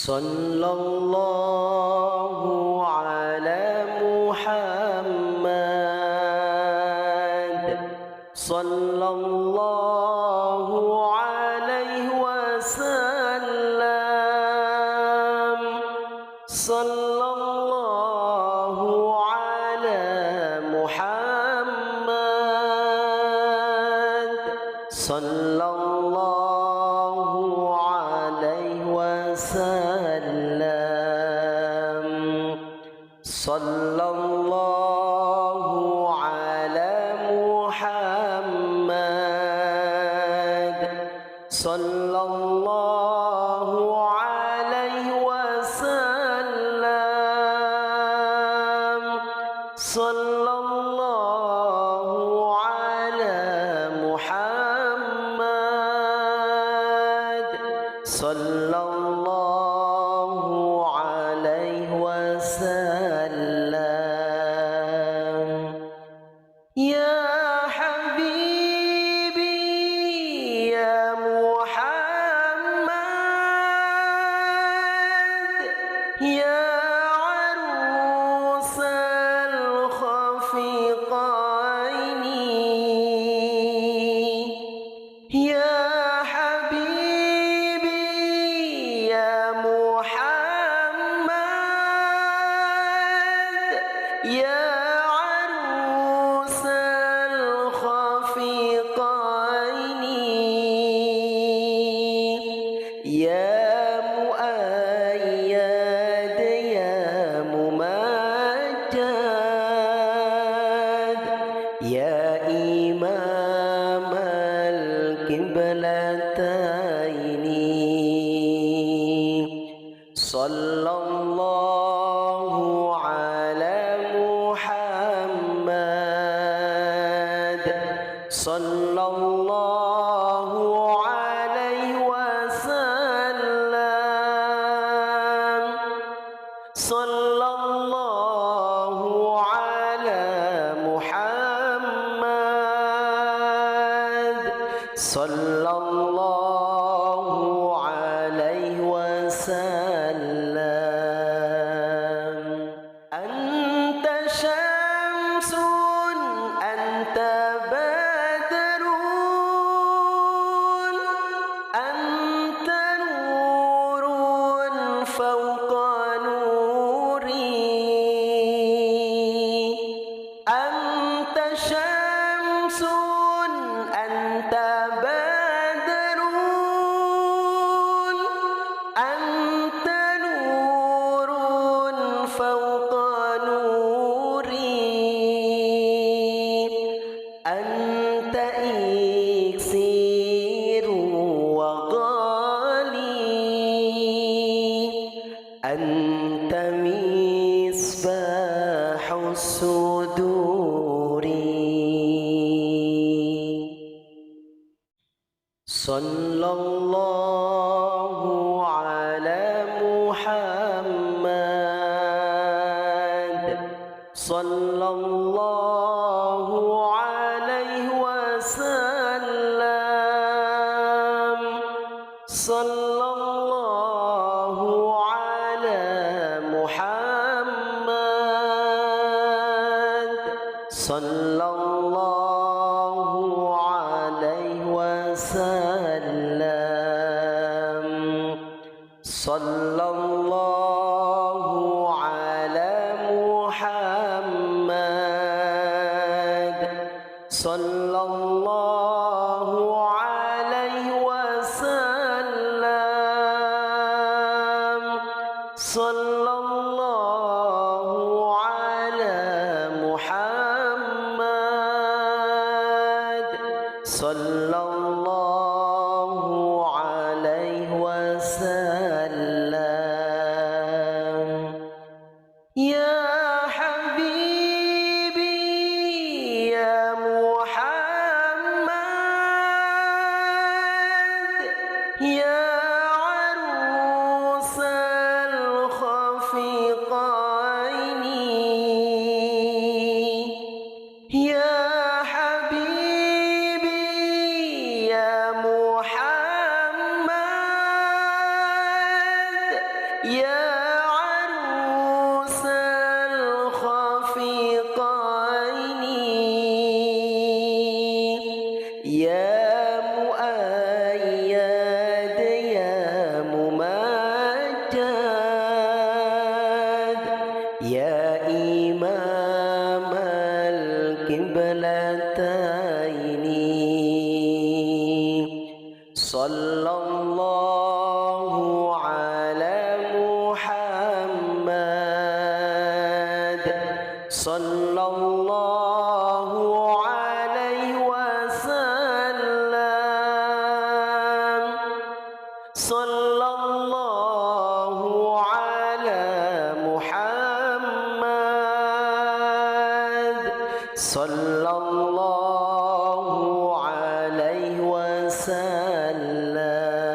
sallallahu ala Muhammad sallallahu alaihi wasallam sallallahu ala Muhammad sallallahu alaihi wasallam sallallahu ala Muhammad sallallahu alaihi wasallam sallallahu ala Muhammad sallallahu alaihi wasallam. Ya habibi ya Muhammad ya arusal khafiqaini ya habibi ya Muhammad ya يا مؤيد يا ممجد يا إمام القبلتين صلى الله على محمد صلى الله عليه وسلم صلى الله على محمد صلى الله عليه وسلم. أنت شمس أنت بدر أنت نور فوق نوري أنت شمس أنت بدر أنت نور فوق نوري أنت إكسير وغالي أنت مصباح الصدور صلى الله على محمد صلى الله عليه وسلم صلى الله على محمد صلى الله عليه وسلم صلى الله على محمد صلى الله عليه وسلم صلى الله على محمد صلى الله عليه وسلم. يا حبيبي يا محمد يا عروس الخفيقين يا حبيبي يا محمد يا عروس الخفيقين يا مؤيد يا ممجد يا إمام القبلتين صلى الله على محمد صلى الله عليه وسلم صلى الله على محمد صلى الله عليه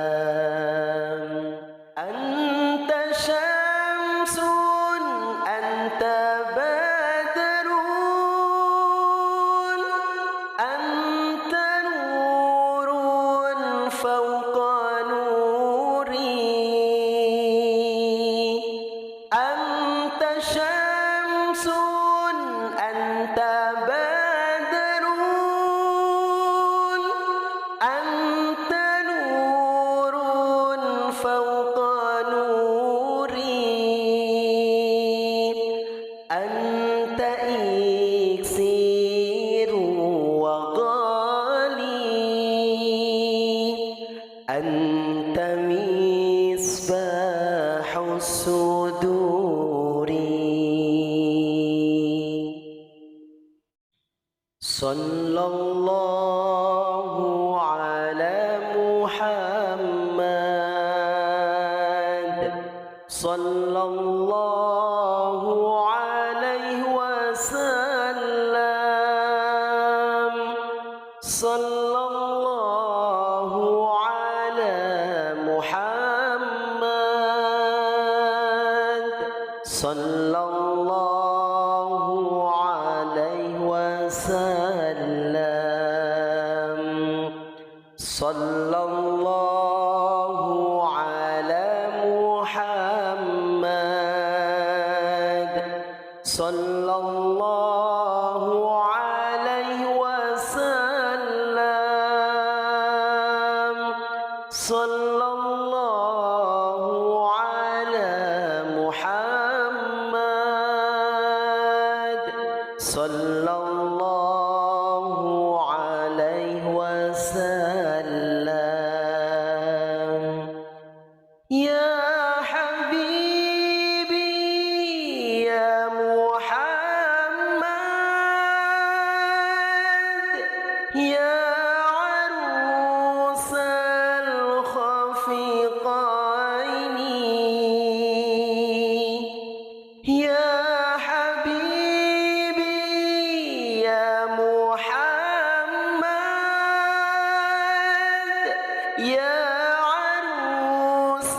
وسلم أنت شمس أنت بدر أنت نور فوق نوري أنت شمس أنت بدر أنت نور فوق نوري أنت إكسير وغالي أنت مصباح الصدور صلى الله على محمد صلى الله عليه وسلم صلى الله على محمد صلى الله عليه وسلم صلى الله على محمد صلى الله عليه وسلم صلى الله على محمد صلى الله عليه وسلم يا حبيبي يا محمد يا عروس الخفيقين يا حبيبي يا محمد يا عروس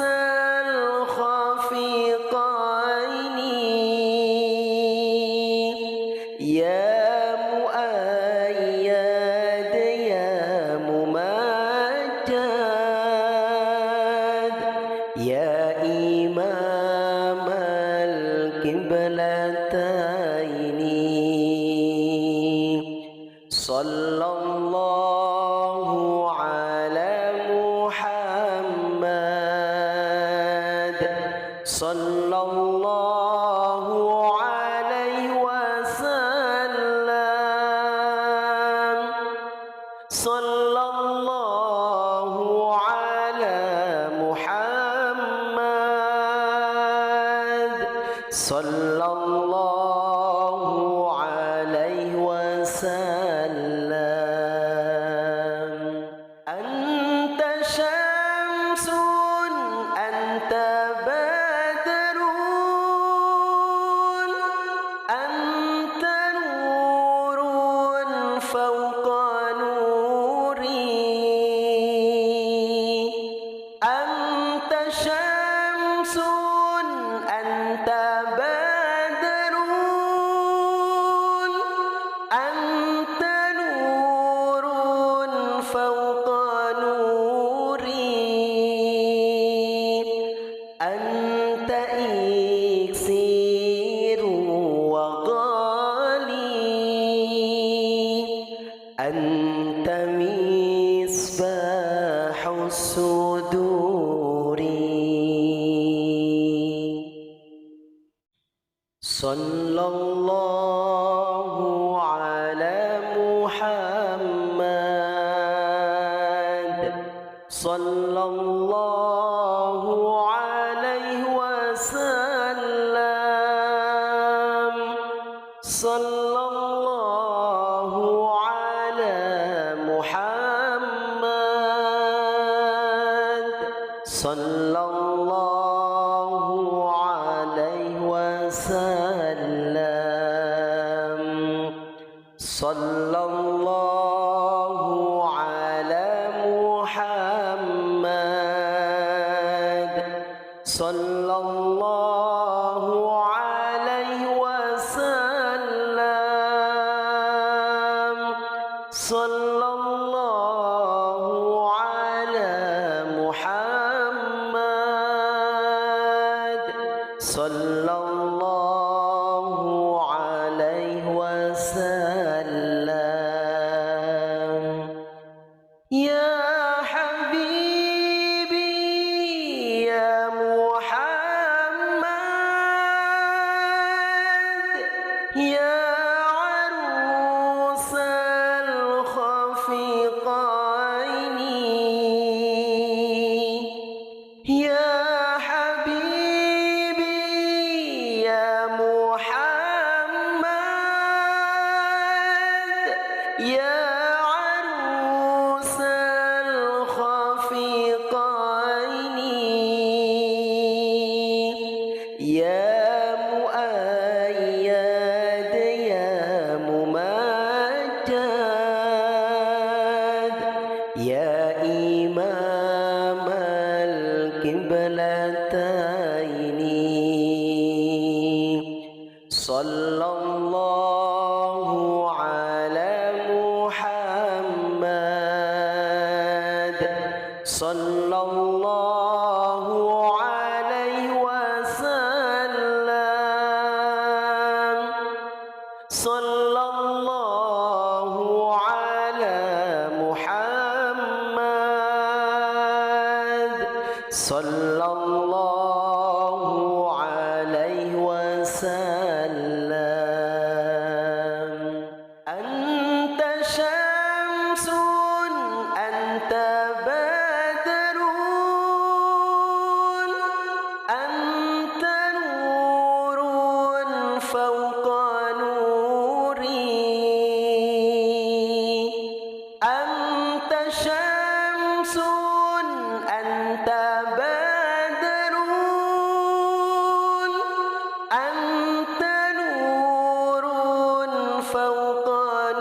الخفيقين يا مؤيد يا ممجد يا إمام القبلتين صلى الله على محمد صلى الله عليه وسلم صلى الله على محمد صلى الله عليه وسلم أنت شمس أنت بدر أنت نور فوق نوري أنت شمس أنت بدر صلى الله على محمد صلى الله عليه وسلم صلى الله على محمد صلى الله عليه وسلم صلى الله على محمد صلى الله عليه وسلم صلى الله على محمد صلى الله عليه وسلم يا حبيبي يا محمد يا عروس الخفيقين يا حبيبي يا محمد يا عروس الخفيقين يا مؤيد يا ممجد يا إمام القبلتين صلى الله على محمد صلى الله عليه وسلم صلى الله على محمد صلى الله عليه وسلم أنت شمس أنت بدر أنت نور فوق نوري أنت شمس أنت بدر أنت نور فوق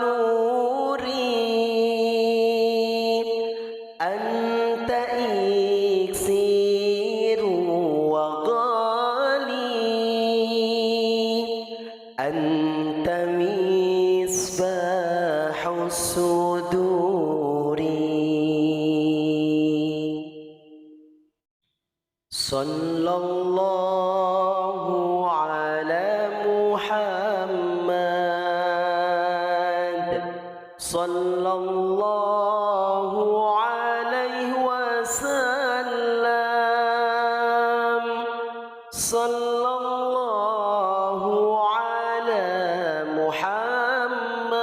نوري أنت إكسير وغالي أنت مصباح الصدور صلى الله على محمد صلى الله عليه وسلم صلى الله على محمد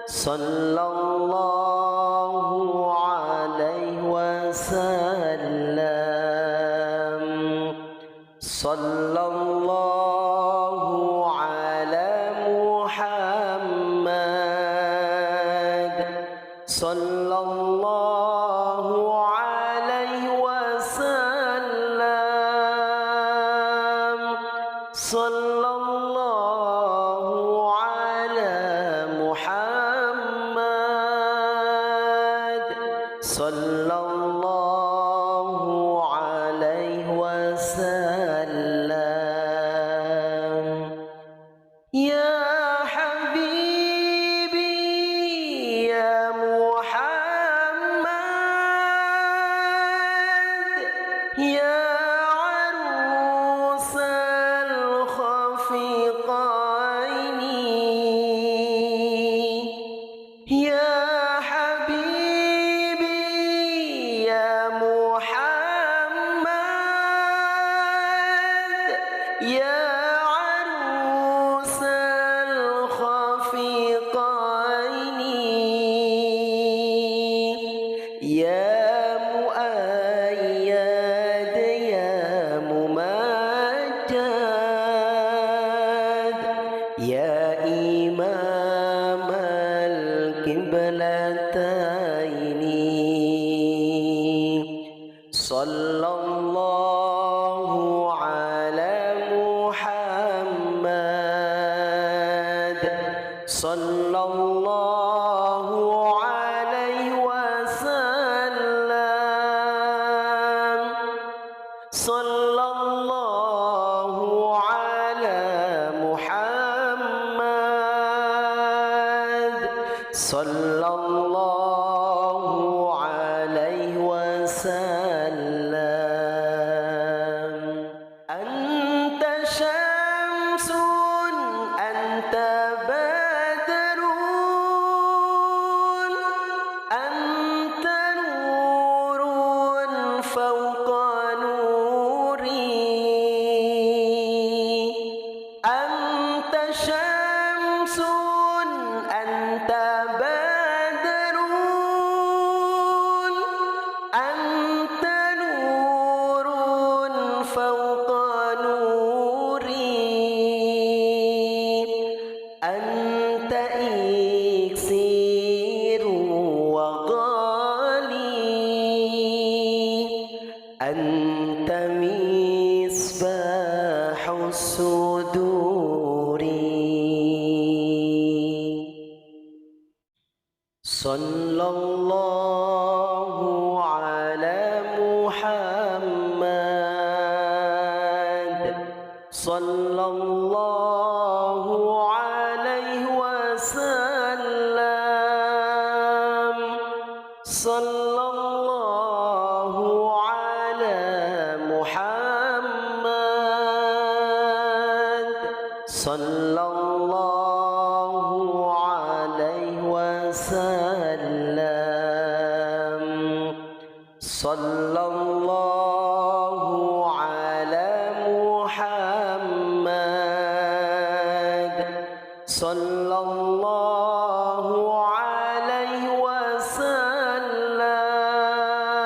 صلى الله عليه وسلم صلى الله على محمد صلى الله عليه وسلم صلى الله على محمد صلى الله عليه وسلم يا حبيبي يا محمد يا عروس الخفيقين يا حبيبي يا محمد صلى الله على محمد صلى الله عليه وسلم صلى الله على محمد صلى الله عليه وسلم أنت شمس أنت بدر أنت نور فوق نوري أنت شمس أنت بدر أنت نور فوق نوري أنت إكسير وغالي أنت مصباح الصدور صلى الله على محمد صلى الله عليه وسلم صلى الله على محمد صلى الله عليه وسلم صلى الله على محمد صلى الله عليه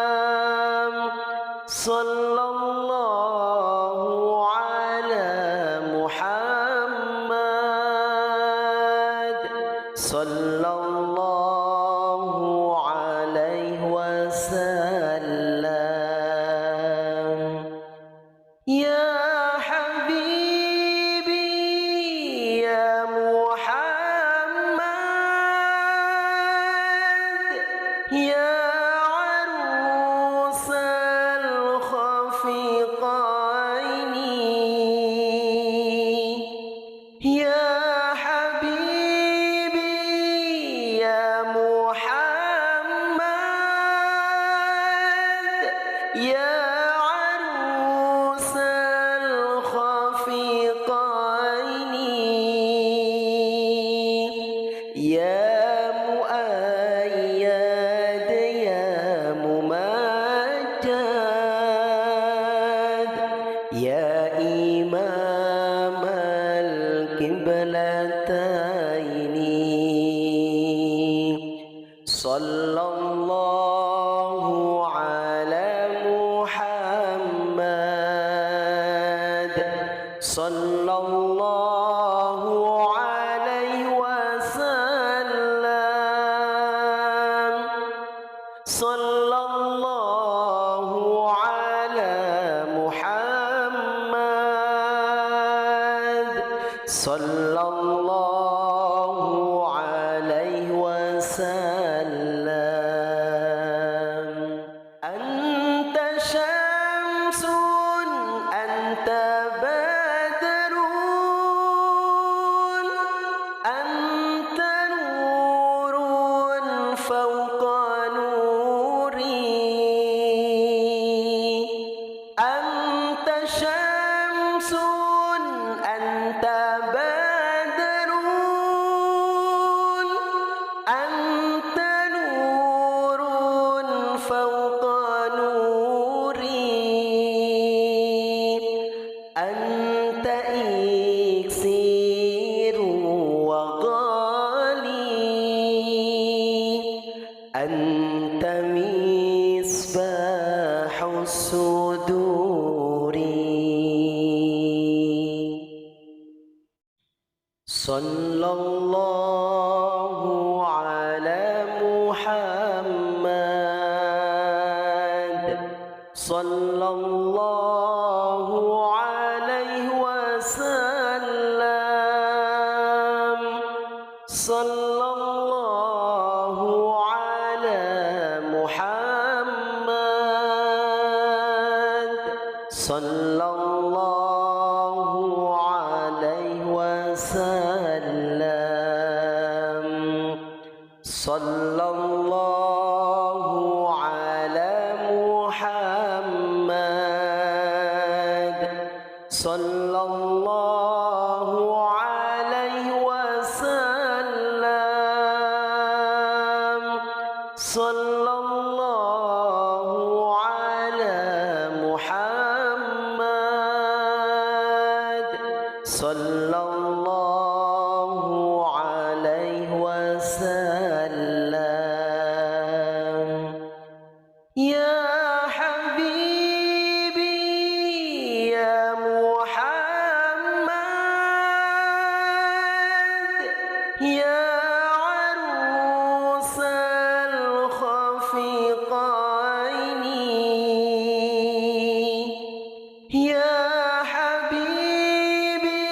وسلم صلى الله على محمد صلى الله عليه وسلم يا حبيبي يا محمد يا عروس الخفقين يا حبيبي يا محمد يا عروس الخفقين يا مؤيد يا ممجد يا إمام القبلتين صلى الله على محمد صلى الله عليه وسلم صلى الله على محمد صلى الله عليه وسلم أنت شمس أنت بدر أنت نور فوق نوري أنت شمس أنت بدر أنت نور فوق نوري أنت إكسير وغالي أنت مصباح الصدور صلى الله على محمد صلى صلى الله عليه وسلم صلى الله على محمد صلى الله عليه وسلم صلى الله على محمد صلى الله عليه وسلم صلى الله على محمد صلى الله عليه وسلم يا حبيبي يا محمد يا عروس الخفيقين يا حبيبي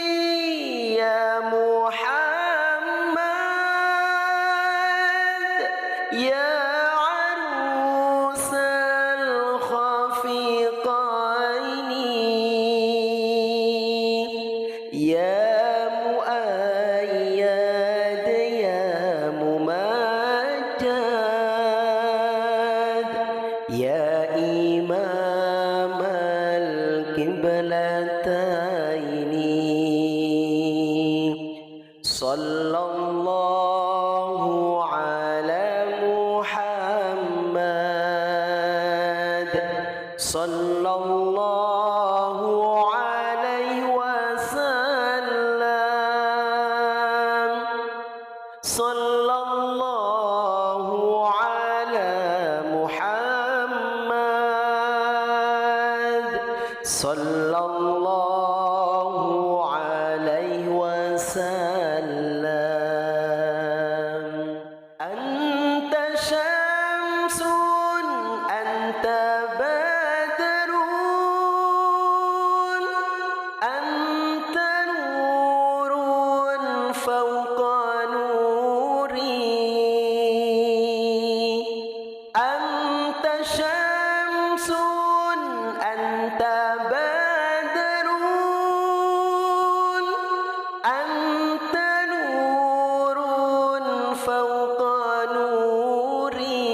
يا محمد يا عروس الخفيقين يا مؤيد يا ممجد يا إمام القبلتين صلى الله على محمد صلى الله عليه وسلم صلى الله على محمد صلى الله عليه وسلم أنت شمس أنت بدر أنت نور فوق نوري أنت شمس أنت بدر أنت نور فوق نوري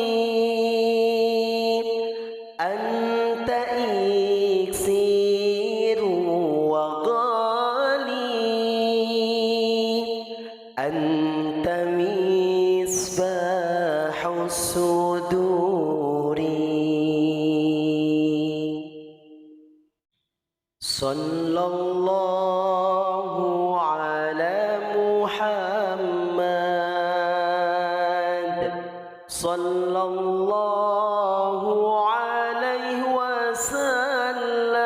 أنت إكسير وغالي أنت مصباح الصدور صلى الله على محمد صلى الله عليه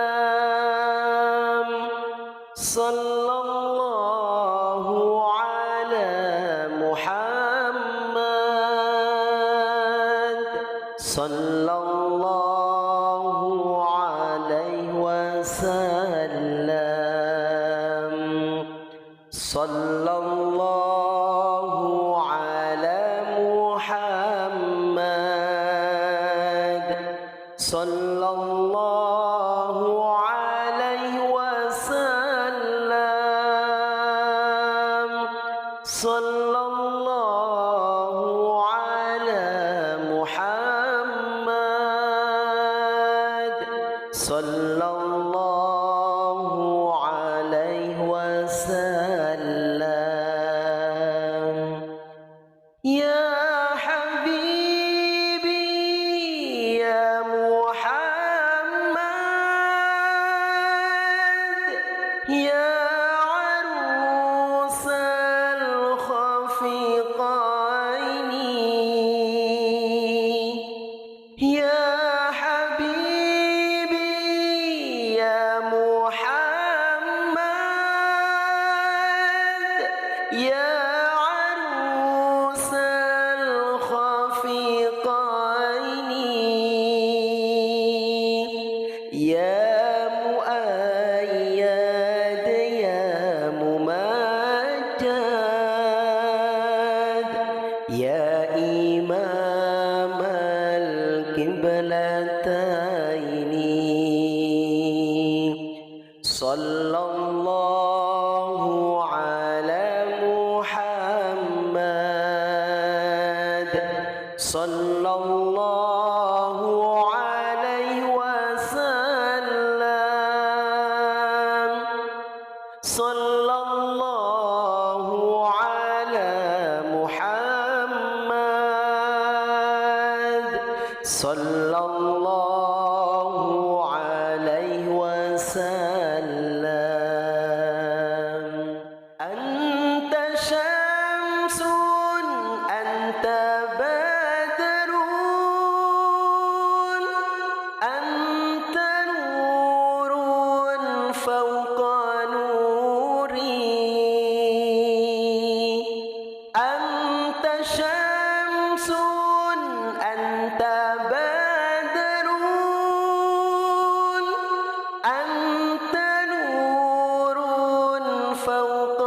وسلم صلى الله على محمد صلى الله عليه وسلم صلى الله على محمد صلى الله عليه وسلم صلى الله على محمد صلى الله عليه وسلم يا حبيبي يا محمد يا عروس الخفيقين يا حبيبي يا محمد يا عروس الخفيقين يا مؤيد يا ممجد يا إمام القبلتين صلى الله على محمد صلى الله عليه وسلم صلى الله على محمد صلى الله عليه وسلم أنت شمس أنت بدر أنت نور فوق نوري أنت شمس أنت بدر أنت نور فوق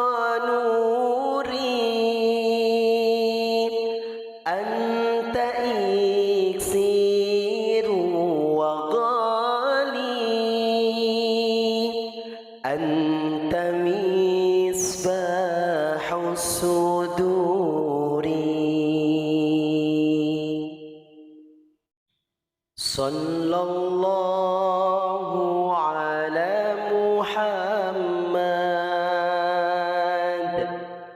نوري أنت إكسير وغالي أنت مصباح الصدور صلى الله على محمد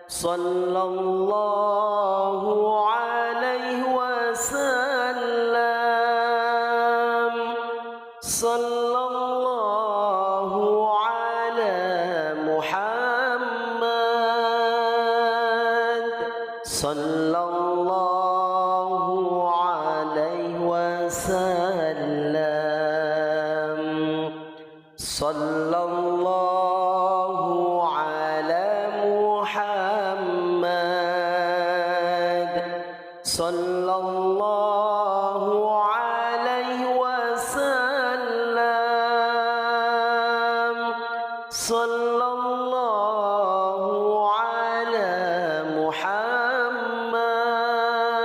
صلى الله عليه وسلم صلى الله على محمد صلى الله عليه وسلم صلى الله على محمد صلى الله عليه وسلم صلى الله على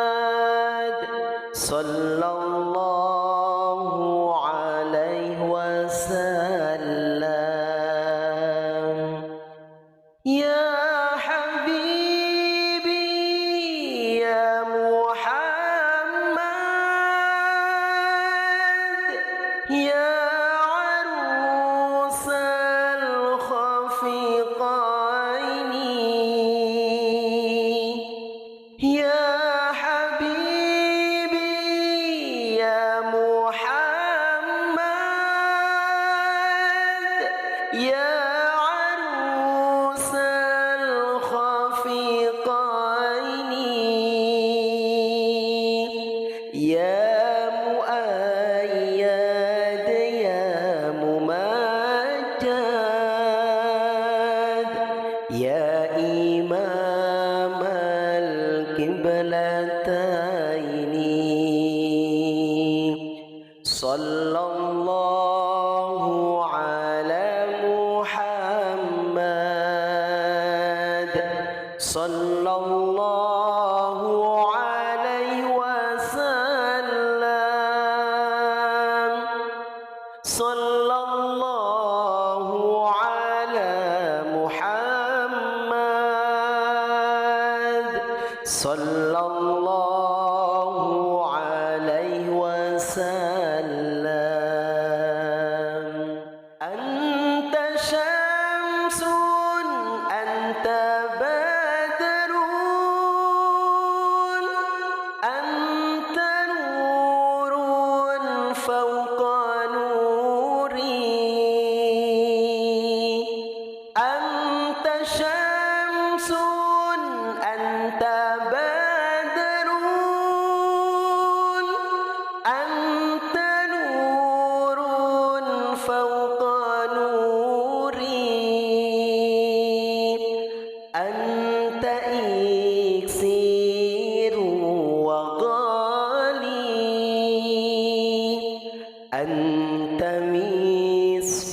محمد صلى الله عليه وسلم يا حبيبي يا محمد يا عروس الخفيقين يا حبيبي يا محمد يا عروس الخفيقين يا مؤيد يا ممجد يا إمام القبلتين صلى الله على محمد صلى الله عليه وسلم صلى الله على محمد صلى الله عليه وسلم أنت شمس أنت بدر أنت نور فوق نوري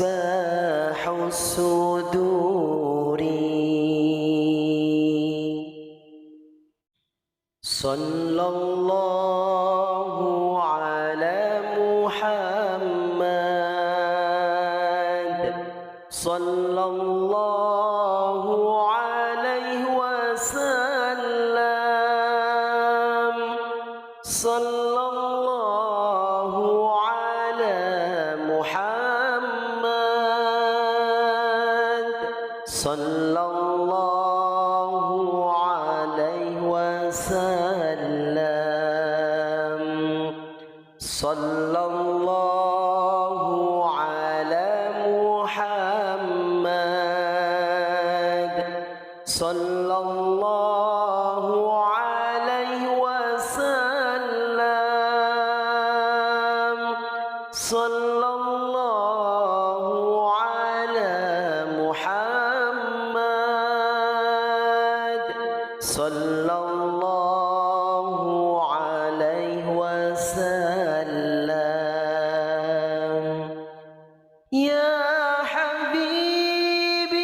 مصباح الصدور صلى الله على محمد صلى الله عليه وسلم صلى الله على محمد صلى الله عليه وسلم صلى الله على محمد صلى الله عليه وسلم صلى الله على محمد صلى الله عليه وسلم يا حبيبي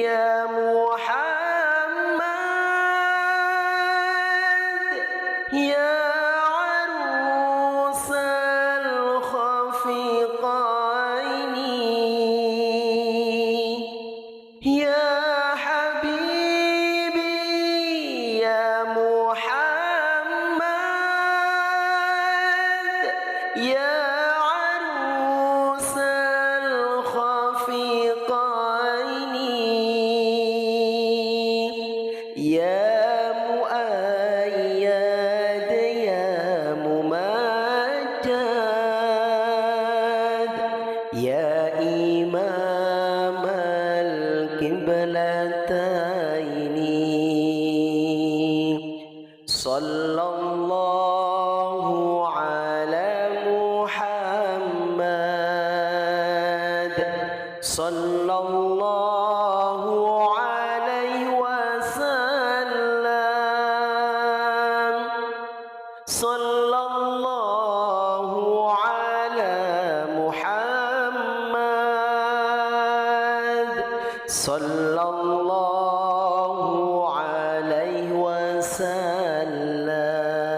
يا محمد يا عروس الخفيقين يا حبيبي يا محمد يا عروس الخفيقين يا مؤيد يا ممجد يا إمام القبلتين صلى الله على محمد صلى الله عليه وسلم صلى الله على محمد صلى الله عليه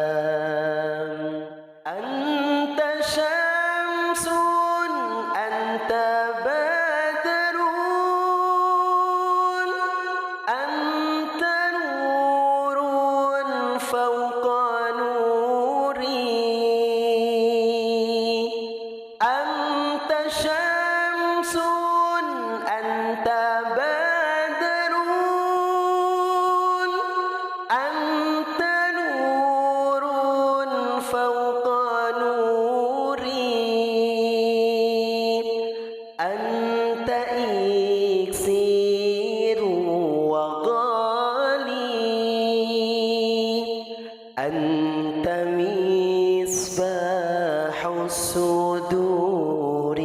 وسلم أنت شمس أنت بدر أنت نور فوق نوري أنت شمس أنت بدر أنت نور فوق نوري أنت إكسير وغالي أنت مصباح الصدور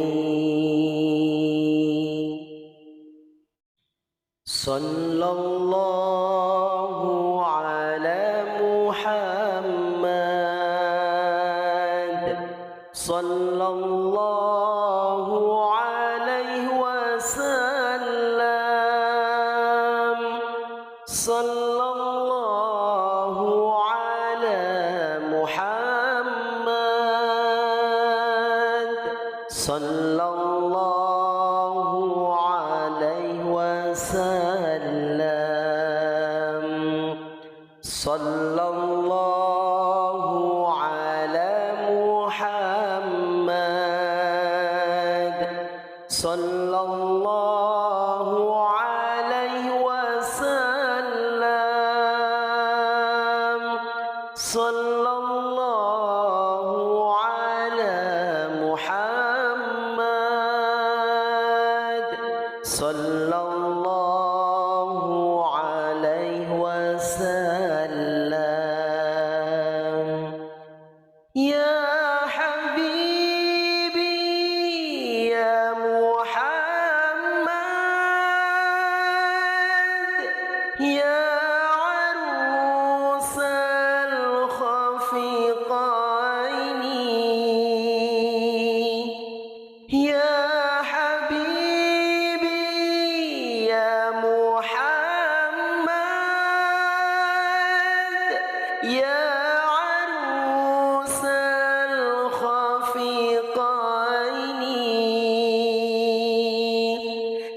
صلى الله على محمد صلى الله عليه وسلم صلى الله على محمد صلى الله عليه وسلم صلى الله على محمد صلى الله عليه وسلم صلى الله على محمد صلى الله عليه وسلم يا حبيبي يا محمد يا عروس الخفيقين يا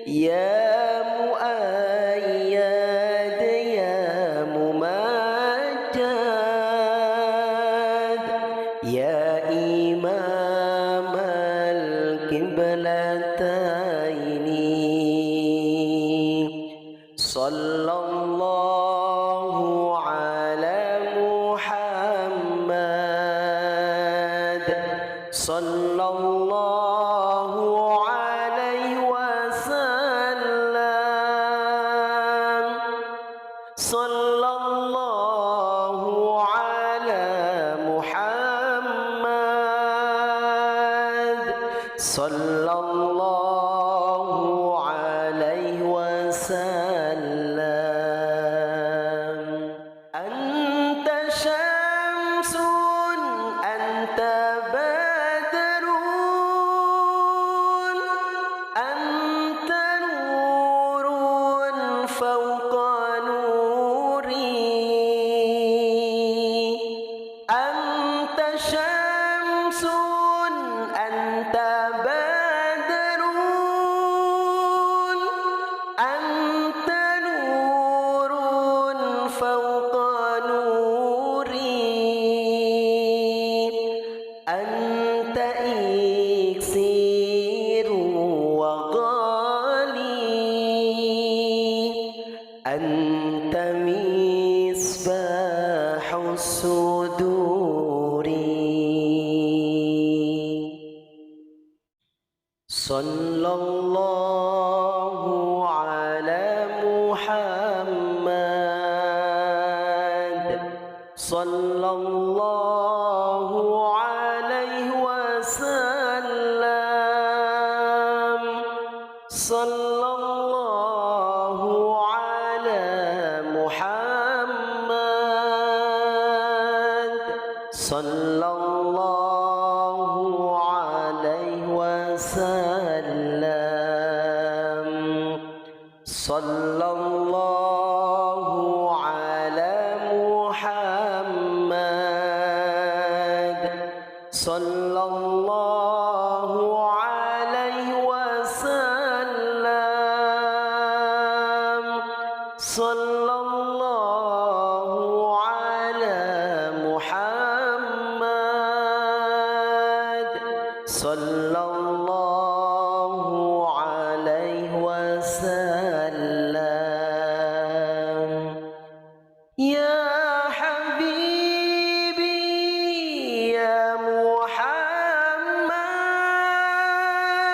يا مؤيد يا ممجد يا إمام القبلتين صلى الله على محمد صلى الله عليه وسلم صلى الله على محمد صلى الله عليه وسلم أنت شمس أنت بدر أنت نور فوق نوري أنت شمس أنت بدر أنت نور فوق نوري أنت إكسير وغالي أنت مصباح الصدور صلى الله على محمد صلى الله عليه وسلم صلى الله على محمد صلى الله عليه وسلم صلى الله على محمد صلى الله عليه وسلم صلى الله على محمد صلى الله عليه وسلم يا حبيبي يا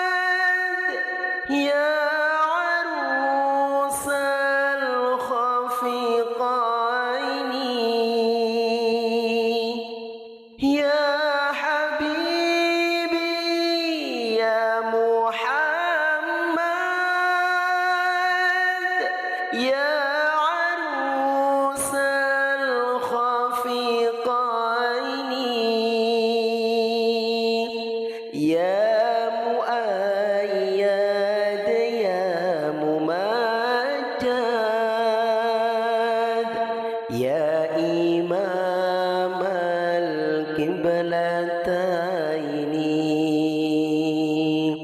محمد يا عروس الخفقين يا حبيبي يا محمد يا عروس الخفقين يا مؤيد يا ممجد يا إمام القبلتين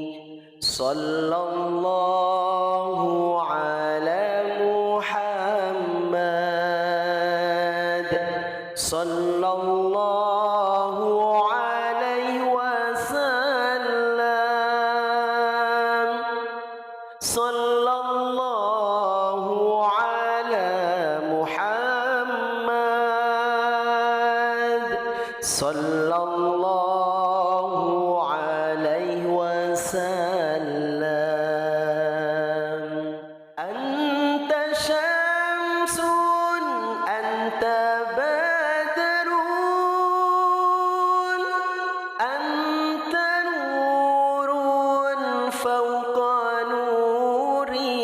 صلى الله على محمد صلى الله عليه وسلم صلى الله على محمد صلى الله عليه وسلم أنت شمس أنت بدر أنت نور فوق نوري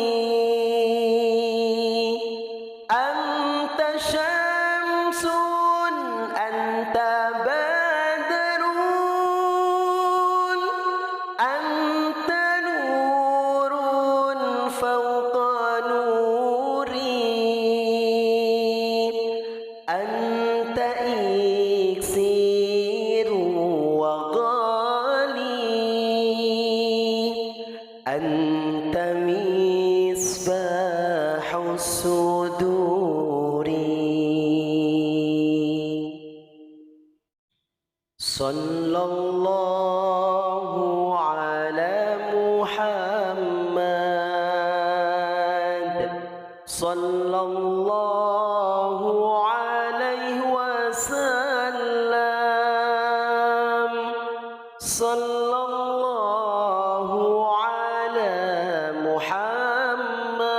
أنت شمس أنت بدر أنت نور فوق نوري أنت إكسير وغالي أنت صلى الله على محمد صلى الله عليه وسلم صلى الله على محمد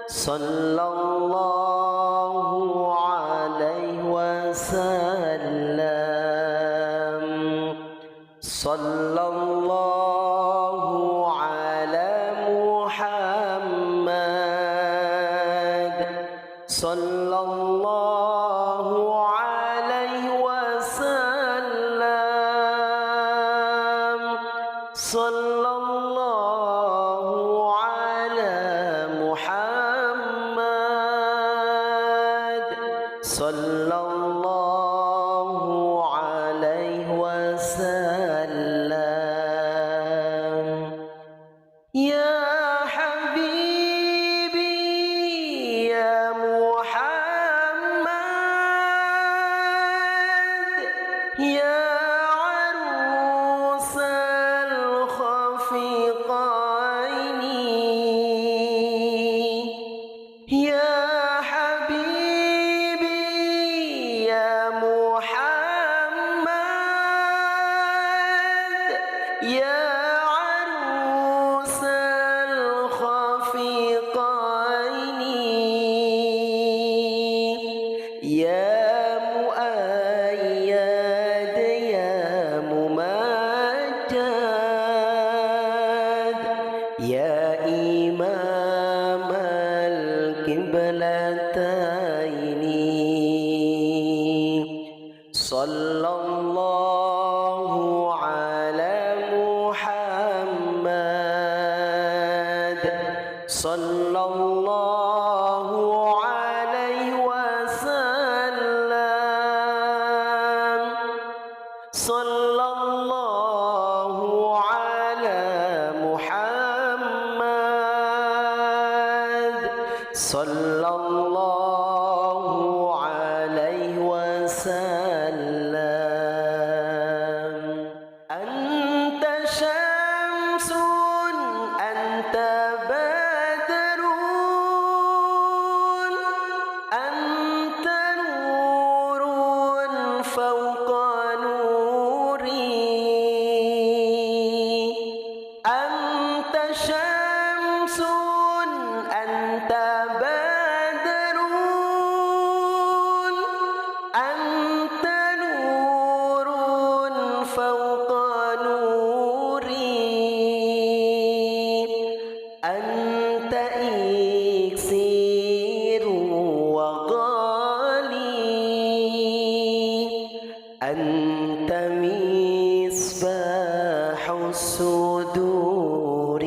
صلى الله عليه وسلم صلى الله على محمد صلى الله عليه وسلم صلى الله على محمد صلى الله عليه وسلم يا حبيبي يا محمد يا عروس الخفيقين يا حبيبي يا محمد يا عروس الخفيقين يا مؤيد يا ممجد يا إمام القبلتين صلى الله على محمد صلى الله عليه وسلم صلى الله على محمد صلى الله عليه وسلم أنت شمس أنت بدر أنت نور فوق نوري أنت شمس أنت بدر أنت نور فوق نوري أنت إكسير وغالي أنت مصباح الصدور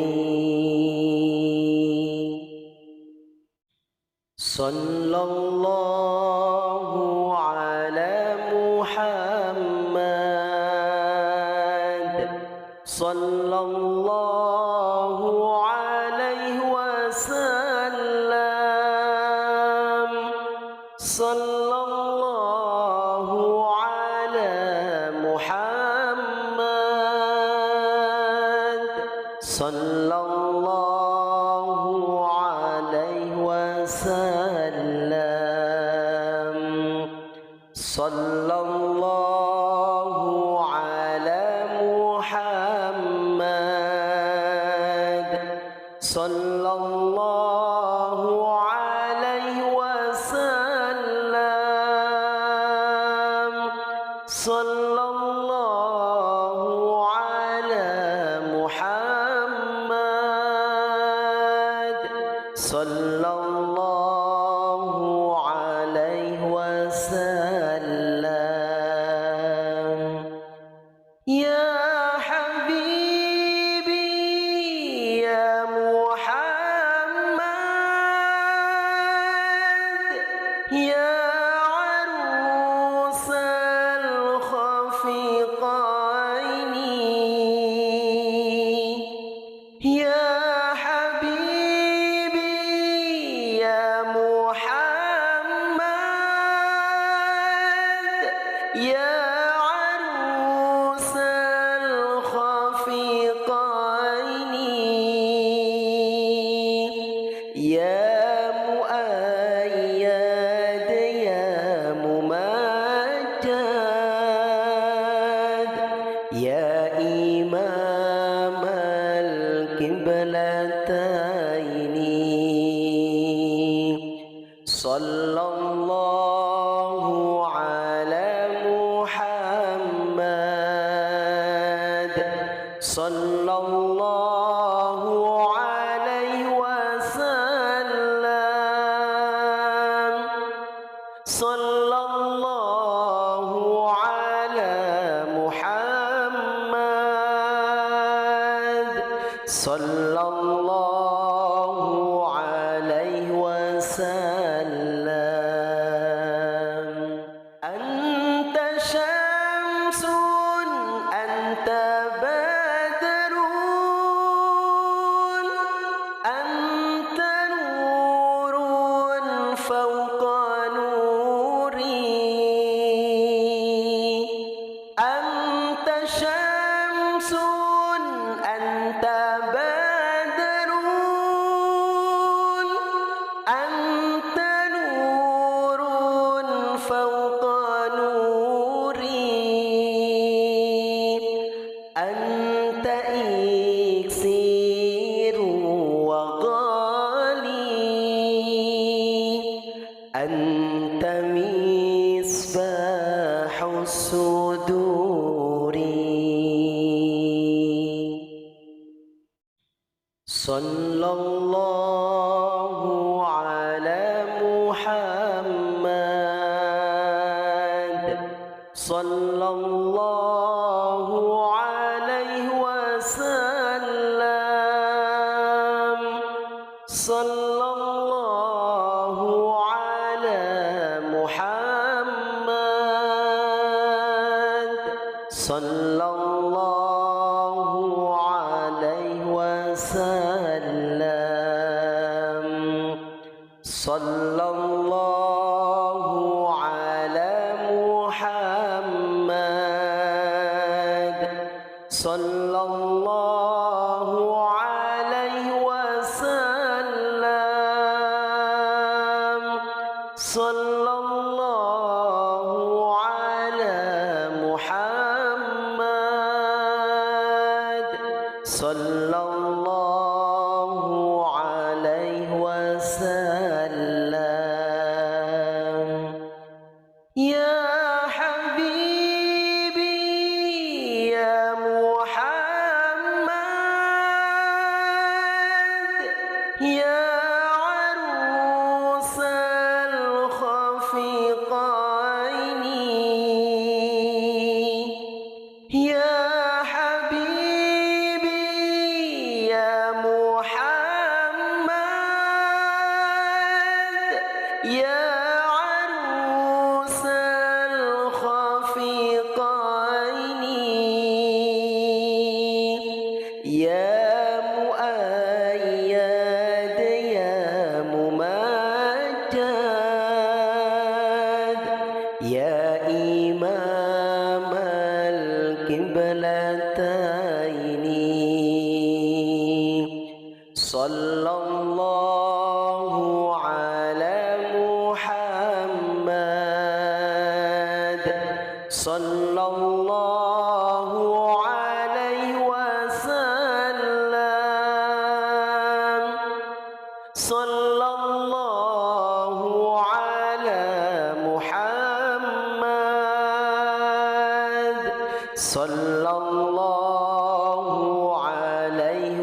صلى الله على محمد صلى الله عليه وسلم صلى الله على محمد صلى الله عليه وسلم صلى الله على محمد صلى الله عليه وسلم صلى الله على محمد صلى الله عليه وسلم يا حبيبي يا محمد يا عروس الخفيقين يا حبيبي إمام القبلتين صلى الله على محمد صلى الله عليه وسلم صلى الله على محمد صلى الله عليه وسلم أنت شمس أنت بدر أنت نور فوق نوري أنت شمس أنت بدر أنت نور فوق نوري أنت إكسير وغالي أنت مصباح الصدور صلى الله على محمد صلى الله عليه وسلم صلى الله على محمد صلى الله عليه وسلم صلى الله على محمد صلى الله عليه وسلم صلى الله على محمد صلى الله عليه وسلم يا حبيبي يا محمد يا عروس الخفيقين يا حبيبي يا محمد يا عروس الخفيقين يا مؤيد يا ممجد يا إمام القبلتين صلى الله على محمد صلى الله عليه وسلم صلى الله على محمد صلى الله عليه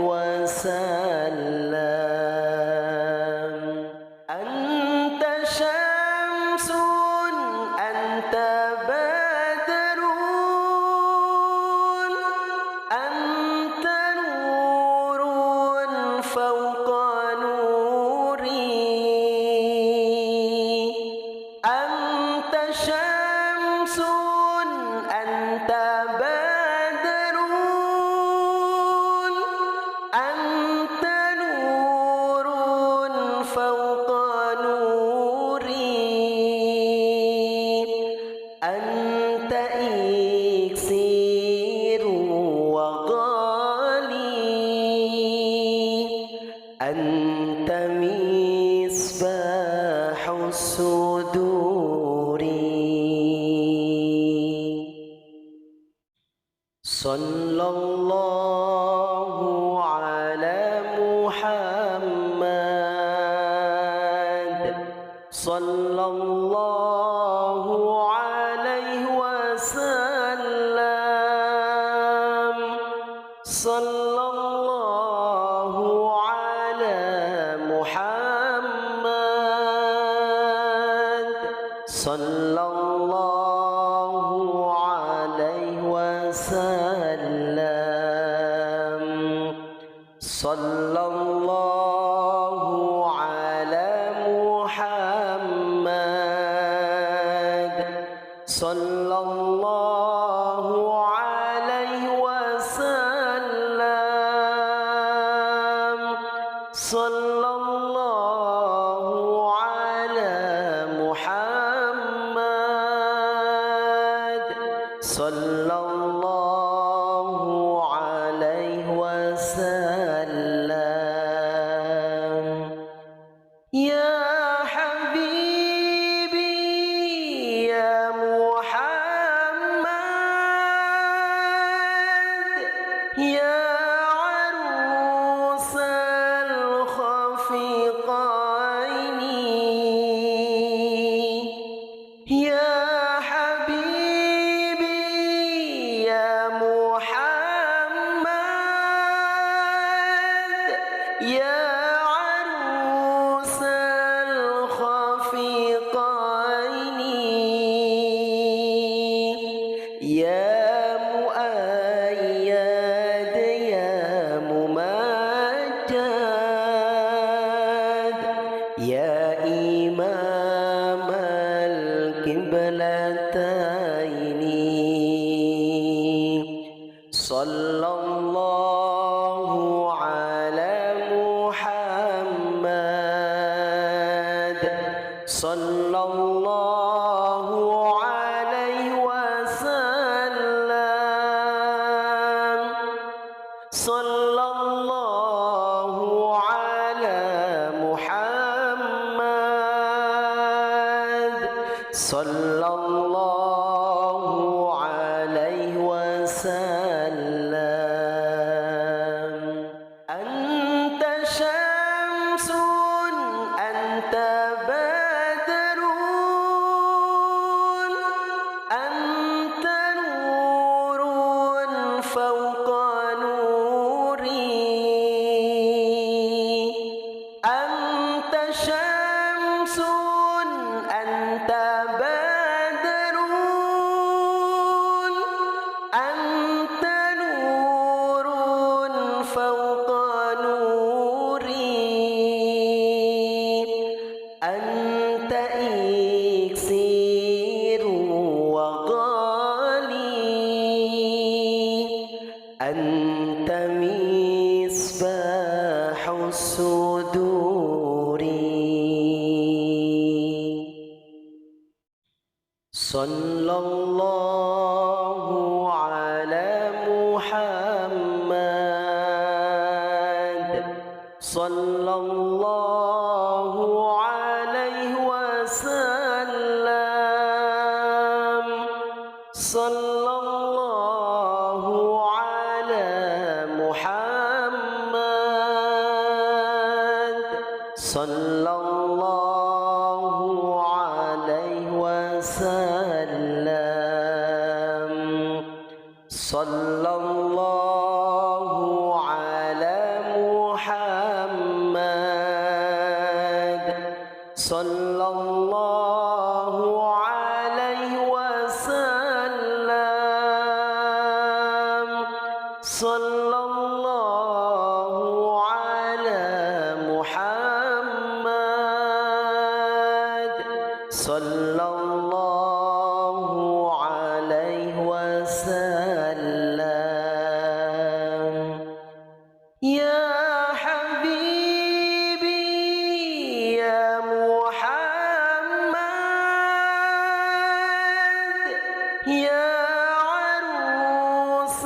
وسلم أنت شمس أنت بدر أنت نور فوق نوري أنت شمس أنت بدر الله على محمد صلى الله عليه وسلم صلى الله على محمد صلى الله عليه وسلم صلى الله على محمد صلى الله عليه وسلم صلى الله على محمد صلى الله عليه وسلم يا حبيبي يا محمد يا عروس الخفيقين يا حبيبي يا محمد يا عروس الخفيقين يا مؤيد يا ممجد يا إمام القبلتين صلى الله على محمد صلى الله عليه وسلم صلى الله على محمد صلى الله عليه وسلم أنت شمس أنت بدر أنت نور فوق نوري أنت شمس أنت بدر أنت نور فوق نوري أنت إكسير وغالي أنت مصباح الصدور صلى الله على محمد صلى الله عليه وسلم صلى الله على محمد صلى الله عليه وسلم صلى الله على محمد صلى الله عليه وسلم صلى الله على محمد صلى الله عليه وسلم يا حبيبي يا محمد يا عروس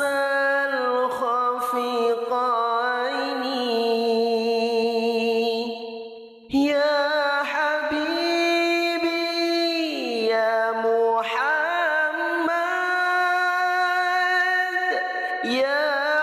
الخفيقين يا حبيبي يا محمد يا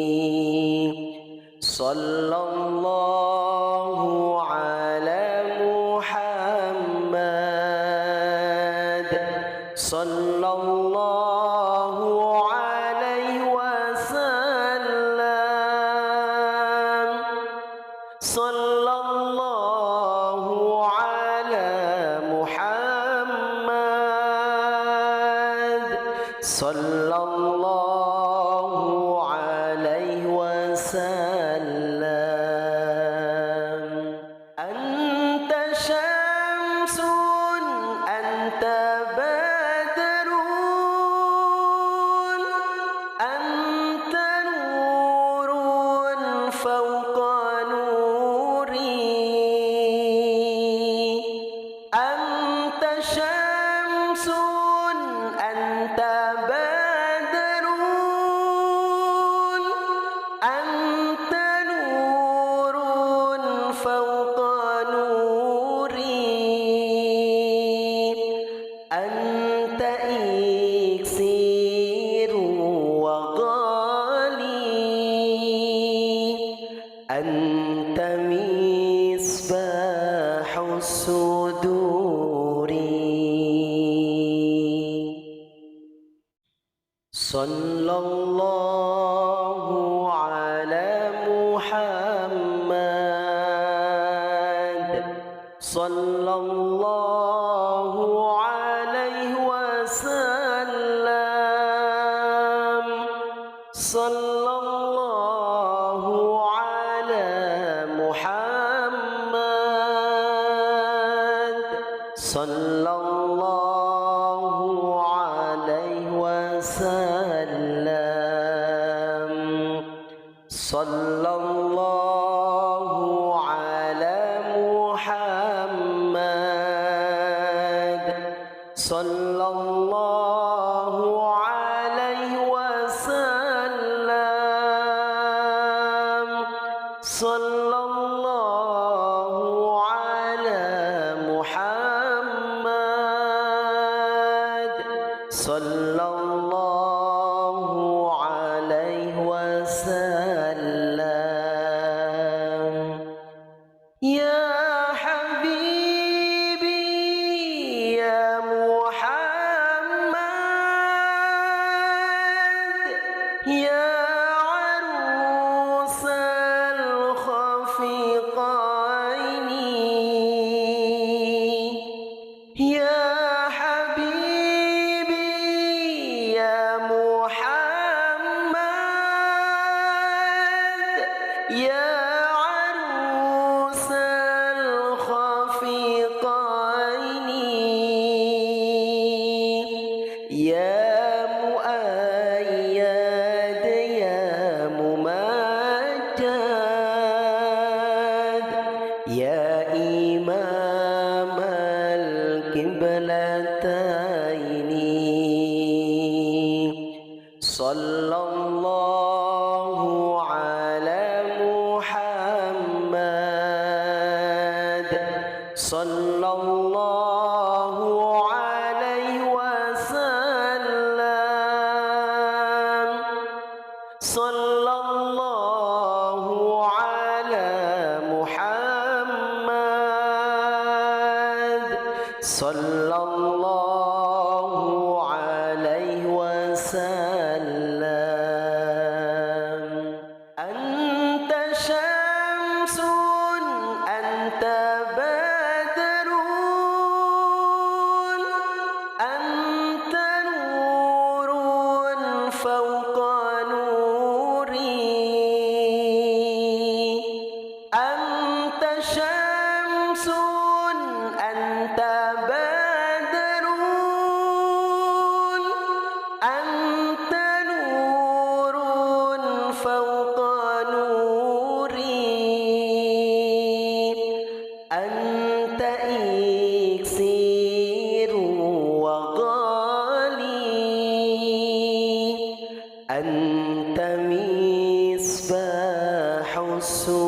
القبلتين صلى الله على محمد صلى الله عليه وسلم صلى الله على محمد صلى الله عليه وسلم أنت شمس أنت بدر أنت نور فوق نوري أنت شمس أنت بدر أنت نور فوق نوري أنت إكسير وغالي أنت مصباح الصدور صلى الله على محمد صلى الله عليه وسلم صلى الله على محمد صلى الله عليه وسلم صلى الله على محمد صلى الله عليه وسلم صلى الله على محمد صلى الله عليه وسلم يا حبيبي يا محمد يا عروس الخفيقين يا حبيبي يا محمد يا عروس الخفيقين يا مؤيد يا ممجد يا إمام القبلتين صلى الله على محمد صلى الله عليه وسلم صلى الله على محمد صلى الله عليه وسلم أنت شمس أنت بدر أنت نور فوق نوري أنت شمس أنت بدر أنت نور فوق نوري أنت إكسير وغالي أنت مصباح السور